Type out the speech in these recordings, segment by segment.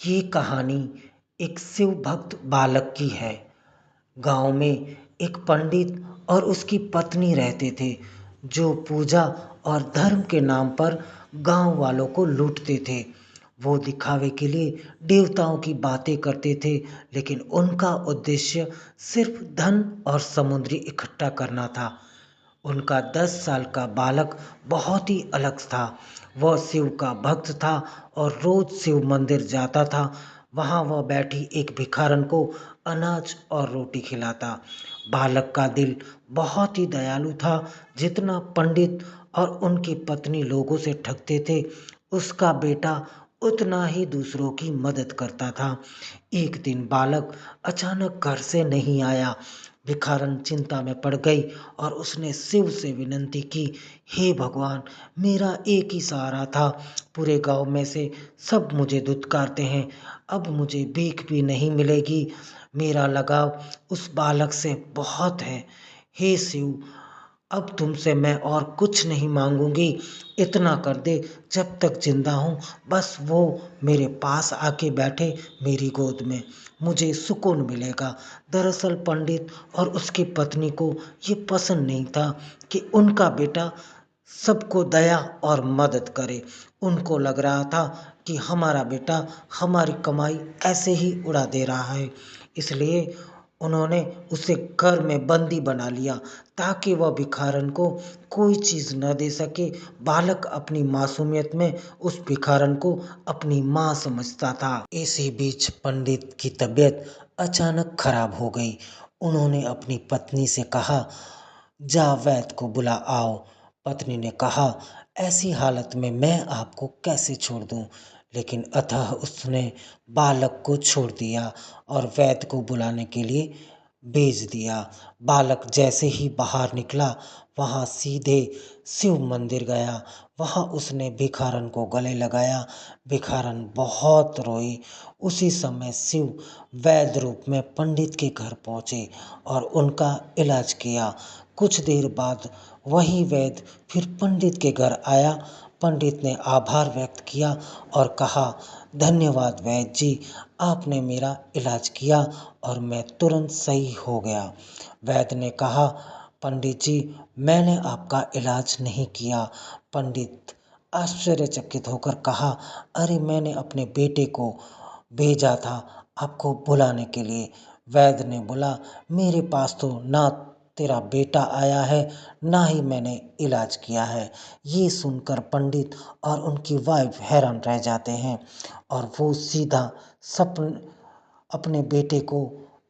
ये कहानी एक शिव भक्त बालक की है। गांव में एक पंडित और उसकी पत्नी रहते थे, जो पूजा और धर्म के नाम पर गांव वालों को लूटते थे। वो दिखावे के लिए देवताओं की बातें करते थे, लेकिन उनका उद्देश्य सिर्फ धन और समुद्री इकट्ठा करना था। उनका 10 साल का बालक बहुत ही अलग था। वह शिव का भक्त था और रोज शिव मंदिर जाता था। वहाँ वह बैठी एक भिखारन को अनाज और रोटी खिलाता। बालक का दिल बहुत ही दयालु था। जितना पंडित और उनकी पत्नी लोगों से ठगते थे, उसका बेटा उतना ही दूसरों की मदद करता था। एक दिन बालक अचानक घर से नहीं आया। भिखारन चिंता में पड़ गई और उसने शिव से विनती की, हे भगवान, मेरा एक ही सहारा था। पूरे गांव में से सब मुझे धुतकारते हैं। अब मुझे भीख भी नहीं मिलेगी। मेरा लगाव उस बालक से बहुत है। हे शिव, अब तुमसे मैं और कुछ नहीं मांगूंगी। इतना कर दे, जब तक जिंदा हूँ बस वो मेरे पास आके बैठे मेरी गोद में, मुझे सुकून मिलेगा। दरअसल पंडित और उसकी पत्नी को ये पसंद नहीं था कि उनका बेटा सबको दया और मदद करे। उनको लग रहा था कि हमारा बेटा हमारी कमाई ऐसे ही उड़ा दे रहा है। इसलिए उन्होंने उसे घर में बंदी बना लिया, ताकि वह भिखारन को कोई चीज न दे सके। बालक अपनी मासूमियत में उस भिखारन को अपनी माँ समझता था। इसी बीच पंडित की तबीयत अचानक खराब हो गई। उन्होंने अपनी पत्नी से कहा, जा वैद्य को बुला आओ। पत्नी ने कहा, ऐसी हालत में मैं आपको कैसे छोड़ दूं। लेकिन अतः उसने बालक को छोड़ दिया और वैद्य को बुलाने के लिए भेज दिया। बालक जैसे ही बाहर निकला, वहाँ सीधे शिव मंदिर गया। वहाँ उसने भिखारन को गले लगाया। भिखारन बहुत रोई। उसी समय शिव वैद्य रूप में पंडित के घर पहुँचे और उनका इलाज किया। कुछ देर बाद वही वैद्य फिर पंडित के घर आया। पंडित ने आभार व्यक्त किया और कहा, धन्यवाद वैद्य जी, आपने मेरा इलाज किया और मैं तुरंत सही हो गया। वैद्य ने कहा, पंडित जी, मैंने आपका इलाज नहीं किया। पंडित आश्चर्यचकित होकर कहा, अरे मैंने अपने बेटे को भेजा था आपको बुलाने के लिए। वैद्य ने बोला, मेरे पास तो ना तेरा बेटा आया है, ना ही मैंने इलाज किया है। ये सुनकर पंडित और उनकी वाइफ हैरान रह जाते हैं और वो सीधा सपन अपने बेटे को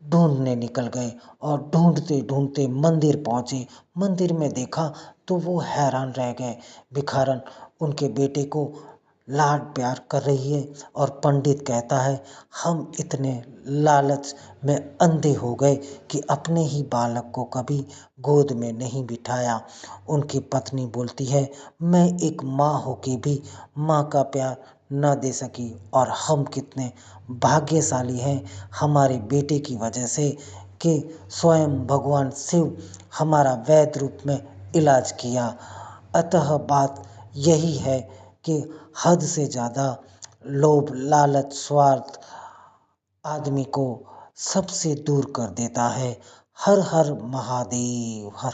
ढूंढने निकल गए और ढूंढते ढूंढते मंदिर पहुंचे। मंदिर में देखा तो वो हैरान रह गए। भिखारन उनके बेटे को लाड प्यार कर रही है और पंडित कहता है, हम इतने लालच में अंधे हो गए कि अपने ही बालक को कभी गोद में नहीं बिठाया। उनकी पत्नी बोलती है, मैं एक माँ होके भी माँ का प्यार न दे सकी और हम कितने भाग्यशाली हैं हमारे बेटे की वजह से कि स्वयं भगवान शिव हमारा वैद्य रूप में इलाज किया। अतः बात यही है कि हद से ज़्यादा लोभ, लालच, स्वार्थ आदमी को सबसे दूर कर देता है। हर हर महादेव हर।